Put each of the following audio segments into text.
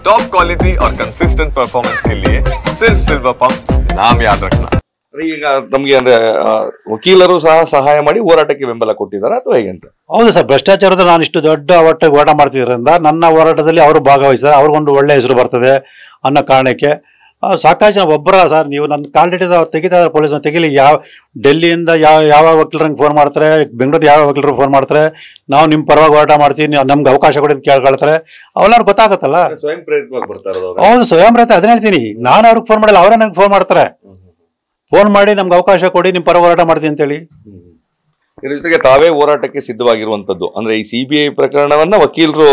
Top quality और consistent performance के लिए सिर्फ सिल्वर पंप नाम याद रखना। ಈಗ ನಮಗೆ ಅಂದ್ರೆ ವಕೀಲರು ಸಹ ಸಹಾಯ ಮಾಡಿ ಹೋರಾಟಕ್ಕೆ ಬೆಂಬಲ ಕೊಟ್ಟಿದ್ದಾರೆ ಅಥವಾ ಹೇಗೆ ಅಂತ? ಹೌದು ಸರ್, ಭ್ರಷ್ಟಾಚಾರದ ನಾನು ಇಷ್ಟು ದೊಡ್ಡ ಹೋರಾಟ ಮಾಡ್ತಿದ್ರಿಂದ ನನ್ನ ಹೋರಾಟದಲ್ಲಿ ಅವರು ಭಾಗವಹಿಸಿದ್ದಾರೆ, ಅವ್ರಿಗೊಂದು ಒಳ್ಳೆ ಹೆಸರು ಬರ್ತದೆ ಅನ್ನೋ ಕಾರಣಕ್ಕೆ ಸಾಕಷ್ಟು ಜನ ಒಬ್ಬರ ಸರ್ ನೀವು ನನ್ನ ಕಾಲ್ ಡೀಟೇಲ್ಸ್ ತೆಗಿತಾ ಪೊಲೀಸ್ನ ತೆಗಿಲಿ, ಯಾವ ಡೆಲ್ಲಿಯಿಂದ ಯಾವ ವಕೀಲರಂಗೆ ಫೋನ್ ಮಾಡ್ತಾರೆ, ಬೆಂಗಳೂರು ಯಾವ ವಕೀಲರು ಫೋನ್ ಮಾಡ್ತಾರೆ, ನಾವು ನಿಮ್ಮ ಪರವಾಗಿ ಹೋರಾಟ ಮಾಡ್ತೀವಿ, ನೀವು ನಮ್ಗೆ ಅವಕಾಶ ಕೊಡೋದು ಕೇಳ್ಕೊಳ್ತಾರೆ, ಅವೆಲ್ಲರೂ ಗೊತ್ತಾಗತ್ತಲ್ಲ. ಸ್ವಯಂ ಪ್ರೇರಿತವಾಗಿ ಬರ್ತಾರೆ. ಹೌದು, ಸ್ವಯಂ ಪ್ರೇರಿತ. ಅದನ್ನ ಹೇಳ್ತೀನಿ, ನಾನು ಅವ್ರಿಗೆ ಫೋನ್ ಮಾಡಿಲ್ಲ, ಅವರೇ ನಂಗೆ ಫೋನ್ ಮಾಡ್ತಾರೆ, ಫೋನ್ ಮಾಡಿ ನಮ್ಗೆ ಅವಕಾಶ ಕೊಡಿ, ನಿಮ್ಮ ಪರ ಹೋರಾಟ ಮಾಡ್ತೀನಿ ಅಂತೇಳಿ. ಇದ್ರ ಜೊತೆಗೆ ತಾವೇ ಹೋರಾಟಕ್ಕೆ ಸಿದ್ಧವಾಗಿರುವಂತದ್ದು ಅಂದ್ರೆ ಈ ಸಿಬಿಐ ಪ್ರಕರಣವನ್ನ ವಕೀಲರು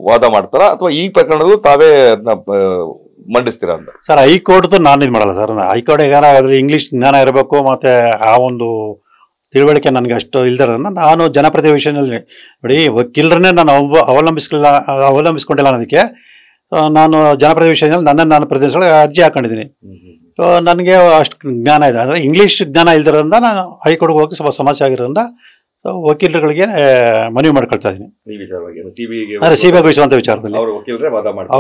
ವಾದ ಮಾಡ್ತಾರ ಅಥವಾ ಈ ಪ್ರಕರಣಗಳು ತಾವೇ ಮಂಡಿಸ್ತೀರಾ ಅಂತ? ಸರ್, ಹೈಕೋರ್ಟ್ದು ನಾನು ಇದು ಮಾಡಲ್ಲ ಸರ್. ಹೈಕೋರ್ಟ್ ಏನಾದ್ರೆ ಇಂಗ್ಲೀಷ್ ಜ್ಞಾನ ಇರಬೇಕು, ಮತ್ತೆ ಆ ಒಂದು ತಿಳುವಳಿಕೆ ನನಗೆ ಅಷ್ಟು ಇಲ್ದಿರೋದನ್ನ ನಾನು ಜನಪ್ರತಿನಿಧಿ ವಿಷಯದಲ್ಲಿ ನೋಡಿ, ವಕೀಲರನ್ನೇ ನಾನು ಅವಲಂಬಿಸ್ಕೊಂಡಿಲ್ಲ ಅನ್ನೋದಕ್ಕೆ ನಾನು ಜನಪ್ರತಿನಿಧಿ ವಿಷಯದಲ್ಲಿ ನನ್ನನ್ನು ನಾನು ಪ್ರತಿನಿಧಿಸಲು ಅರ್ಜಿ ಹಾಕೊಂಡಿದ್ದೀನಿ. ಸೊ ನನಗೆ ಅಷ್ಟು ಜ್ಞಾನ ಇದೆ, ಅಂದರೆ ಇಂಗ್ಲೀಷ್ ಜ್ಞಾನ ಇಲ್ದಿರೋದ್ರಿಂದ ನಾನು ಹೈಕೋರ್ಟ್ಗೆ ಹೋಗಿ ಸ್ವಲ್ಪ ಸಮಸ್ಯೆ ಆಗಿರೋದ್ರಿಂದ ವಕೀಲರುಗಳಿಗೆ ಮನವಿ ಮಾಡ್ಕೊಳ್ತಾ ಇದ್ದೀನಿ. ಸಿಬಿಐ ವಹಿಸುವಂಥ ವಿಚಾರದಲ್ಲಿ.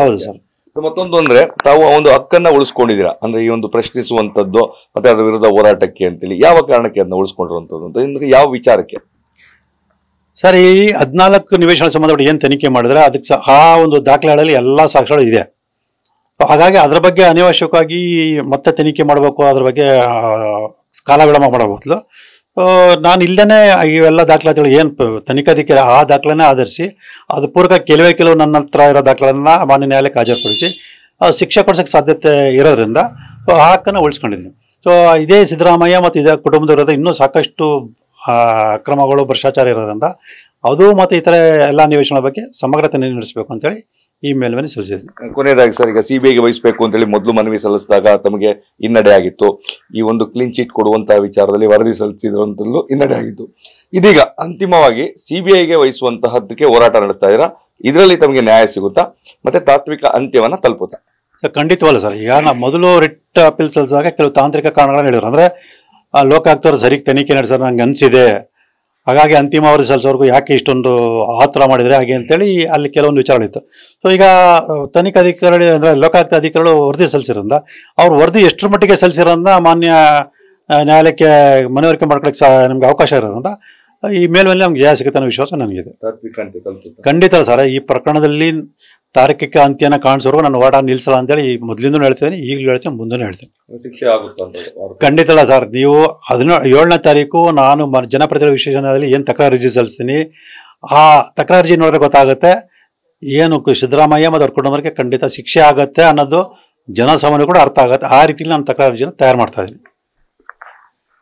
ಹೌದು ಸರ್. ಮತ್ತೊಂದು ಅಂದ್ರೆ ತಾವು ಒಂದು ಹಕ್ಕನ್ನ ಉಳಿಸ್ಕೊಂಡಿದ್ದೀರಾ, ಅಂದ್ರೆ ಈ ಒಂದು ಪ್ರಶ್ನಿಸುವಂತದ್ದು ಮತ್ತೆ ಅದರ ವಿರುದ್ಧ ಹೋರಾಟಕ್ಕೆ ಅಂತೇಳಿ ಯಾವ ಕಾರಣಕ್ಕೆ ಅದನ್ನ ಉಳಿಸ್ಕೊಂಡಿರುವಂತದ್ದು ಅಂತ ಯಾವ ವಿಚಾರಕ್ಕೆ? ಸರ್, ಈ 14 ನಿವೇಶನ ಸಂಬಂಧಪಟ್ಟ ಏನು ತನಿಖೆ ಮಾಡಿದ್ರೆ ಅದಕ್ಕೆ ಆ ಒಂದು ದಾಖಲೆಗಳಲ್ಲಿ ಎಲ್ಲ ಸಾಕ್ಷ್ಯಗಳು ಇದೆ. ಹಾಗಾಗಿ ಅದರ ಬಗ್ಗೆ ಅನಾವಶ್ಯಕವಾಗಿ ಮತ್ತೆ ತನಿಖೆ ಮಾಡಬೇಕು, ಅದ್ರ ಬಗ್ಗೆ ಕಾಲ ವಿಳಂಬ ಮಾಡೋ ಬದಲು ನಾನು ಇಲ್ಲದೇ ಇವೆಲ್ಲ ದಾಖಲಾತಿಗಳು ಏನು ತನಿಖಾಧಿಕಾರಿ ಆ ದಾಖಲೆನೇ ಆಧರಿಸಿ ಅದು ಪೂರ್ವಕ ಕೆಲವು ನನ್ನ ಹತ್ರ ಇರೋ ದಾಖಲೆಗಳನ್ನ ಮಾನ್ಯ ನ್ಯಾಯಾಲಯಕ್ಕೆ ಹಾಜರುಪಡಿಸಿ ಶಿಕ್ಷೆ ಕೊಡಿಸೋಕ್ಕೆ ಸಾಧ್ಯತೆ ಇರೋದ್ರಿಂದ ಆ ಹಕ್ಕನ್ನು ಉಳಿಸ್ಕೊಂಡಿದ್ದೀನಿ. ಸೊ ಇದೇ ಸಿದ್ದರಾಮಯ್ಯ ಮತ್ತು ಇದೇ ಕುಟುಂಬದವರದ ಇನ್ನೂ ಸಾಕಷ್ಟು ಅಕ್ರಮಗಳು ಭ್ರಷ್ಟಾಚಾರ ಇರೋದ್ರಿಂದ ಅದು ಮತ್ತು ಇತರ ಎಲ್ಲ ನಿವೇಶನಗಳ ಬಗ್ಗೆ ಸಮಗ್ರತೆ ನಡೆಸಬೇಕು ಅಂತೇಳಿ ಈ ಮೇಲ್ಮನವಿ ಸಲ್ಲಿಸಿದ್ದೀನಿ. ಕೊನೆಯದಾಗಿ ಸರ್, ಈಗ ಸಿಬಿಐಗೆ ವಹಿಸಬೇಕು ಅಂತೇಳಿ ಮೊದಲು ಮನವಿ ಸಲ್ಲಿಸಿದಾಗ ತಮಗೆ ಹಿನ್ನಡೆ ಆಗಿತ್ತು. ಈ ಒಂದು ಕ್ಲೀನ್ ಚೀಟ್ ಕೊಡುವಂತಹ ವಿಚಾರದಲ್ಲಿ ವರದಿ ಸಲ್ಲಿಸಿದ್ರಂತಲೂ ಹಿನ್ನಡೆ ಆಗಿತ್ತು. ಇದೀಗ ಅಂತಿಮವಾಗಿ ಸಿಬಿಐಗೆ ವಹಿಸುವಂತಹದ್ದಕ್ಕೆ ಹೋರಾಟ ನಡೆಸ್ತಾ ಇದ್ದೀರಾ, ಇದರಲ್ಲಿ ತಮಗೆ ನ್ಯಾಯ ಸಿಗುತ್ತಾ ಮತ್ತೆ ತಾತ್ವಿಕ ಅಂತ್ಯವನ್ನ ತಲುಪುತ್ತಾ? Sir, ಖಂಡಿತವಲ್ಲ sir. ಈಗ ನಾವು ಮೊದಲು ರಿಟ್ ಅಪೀಲ್ ಸಲ್ಲಿಸಿದಾಗ ಕೆಲವು ತಾಂತ್ರಿಕ ಕಾರಣಗಳನ್ನ ಹೇಳಿದ್ರು. ಅಂದರೆ ಲೋಕಾಯುಕ್ತರು ಸರಿಗೆ ತನಿಖೆ ನಡೆಸೋದು ನಂಗೆ ಅನಿಸಿದೆ, ಹಾಗಾಗಿ ಅಂತಿಮ ವರದಿ ಸಲ್ಲಿಸೋರ್ಗು ಯಾಕೆ ಇಷ್ಟೊಂದು ಆತುರ ಮಾಡಿದರೆ ಹಾಗೆ ಅಂತೇಳಿ ಅಲ್ಲಿ ಕೆಲವೊಂದು ವಿಚಾರಗಳಿತ್ತು. ಸೊ ಈಗ ತನಿಖಾಧಿಕಾರಿ ಅಂದರೆ ಲೋಕಾಯುಕ್ತ ಅಧಿಕಾರಿಗಳು ವರದಿ ಸಲ್ಲಿಸಿರೋದ್ರಿಂದ ಅವ್ರ ವರದಿ ಎಷ್ಟರ ಮಟ್ಟಿಗೆ ಸಲ್ಲಿಸಿರೋದ್ರಿಂದ ಮಾನ್ಯ ನ್ಯಾಯಾಲಯಕ್ಕೆ ಮನವರಿಕೆ ಮಾಡ್ಕೊಳ್ಳೋಕ್ಕೆ ನಮ್ಗೆ ಅವಕಾಶ ಇರೋದ್ರಿಂದ ಈ ಮೇಲ್ಮೇಲೆ ನಮ್ಗೆ ಜಯ ಸಿಗುತ್ತೆ ಅನ್ನೋ ವಿಶ್ವಾಸ ನನಗಿದೆ. ಖಂಡಿತ ಸರ್, ಈ ಪ್ರಕರಣದಲ್ಲಿ ತಾರ್ಕಿಕ ಅಂತ್ಯನ ಕಾಣಿಸೋರು ನಾನು ಹೋರಾಟ ನಿಲ್ಲಿಸಲ್ಲ ಅಂತೇಳಿ ಮೊದಲಿಂದ ಹೇಳ್ತಿದ್ದೀನಿ, ಈಗಲೂ ಹೇಳ್ತೀನಿ, ಮುಂದೆ ಹೇಳ್ತೀನಿ. ಶಿಕ್ಷೆ ಆಗುತ್ತೆ ಖಂಡಿತ ಅಲ್ಲ ಸರ್. ನೀವು 7ನೇ ತಾರೀಕು ನಾನು ಜನಪ್ರತಿನಿಧಿ ವಿಶೇಷದಲ್ಲಿ ಏನು ತಕರಾರು ಅರ್ಜಿ ಸಲ್ಲಿಸ್ತೀನಿ, ಆ ತಕರಾರು ಅರ್ಜಿ ನೋಡಿದ್ರೆ ಗೊತ್ತಾಗುತ್ತೆ ಏನು ಸಿದ್ದರಾಮಯ್ಯ ಮತ್ತು ಅವ್ರ ಕುಟುಂಬಕ್ಕೆ ಖಂಡಿತ ಶಿಕ್ಷೆ ಆಗುತ್ತೆ ಅನ್ನೋದು ಜನಸಾಮಾನ್ಯ ಕೂಡ ಅರ್ಥ ಆಗುತ್ತೆ. ಆ ರೀತಿಯಲ್ಲಿ ನಾನು ತಕರಾರು ಅರ್ಜಿನ ತಯಾರು ಮಾಡ್ತಾ ಇದ್ದೀನಿ.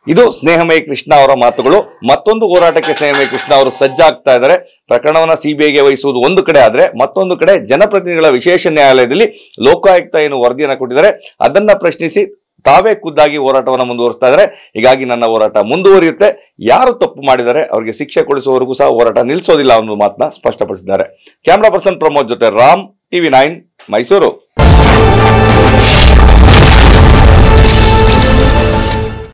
ಇದು ಸ್ನೇಹಮಯಿ ಕೃಷ್ಣ ಅವರ ಮಾತುಗಳು. ಮತ್ತೊಂದು ಹೋರಾಟಕ್ಕೆ ಸ್ನೇಹಮಯಿ ಕೃಷ್ಣ ಅವರು ಸಜ್ಜಾಗ್ತಾ ಇದ್ದಾರೆ. ಪ್ರಕರಣವನ್ನ ಸಿಬಿಐಗೆ ವಹಿಸುವುದು ಒಂದು ಕಡೆ ಆದ್ರೆ, ಮತ್ತೊಂದು ಕಡೆ ಜನಪ್ರತಿನಿಧಿಗಳ ವಿಶೇಷ ನ್ಯಾಯಾಲಯದಲ್ಲಿ ಲೋಕಾಯುಕ್ತ ಏನು ವರದಿಯನ್ನು ಕೊಟ್ಟಿದ್ದಾರೆ ಅದನ್ನ ಪ್ರಶ್ನಿಸಿ ತಾವೇ ಖುದ್ದಾಗಿ ಹೋರಾಟವನ್ನು ಮುಂದುವರಿಸ್ತಾ ಇದ್ದಾರೆ. ಹೀಗಾಗಿ ನನ್ನ ಹೋರಾಟ ಮುಂದುವರಿಯುತ್ತೆ, ಯಾರು ತಪ್ಪು ಮಾಡಿದರೆ ಅವರಿಗೆ ಶಿಕ್ಷೆ ಕೊಡಿಸುವವರೆಗೂ ಸಹ ಹೋರಾಟ ನಿಲ್ಲಿಸೋದಿಲ್ಲ ಅನ್ನೋ ಮಾತನ್ನ ಸ್ಪಷ್ಟಪಡಿಸಿದ್ದಾರೆ. ಕ್ಯಾಮ್ರಾ ಪರ್ಸನ್ ಪ್ರಮೋದ್ ಜೊತೆ ರಾಮ್, TV9 ಮೈಸೂರು.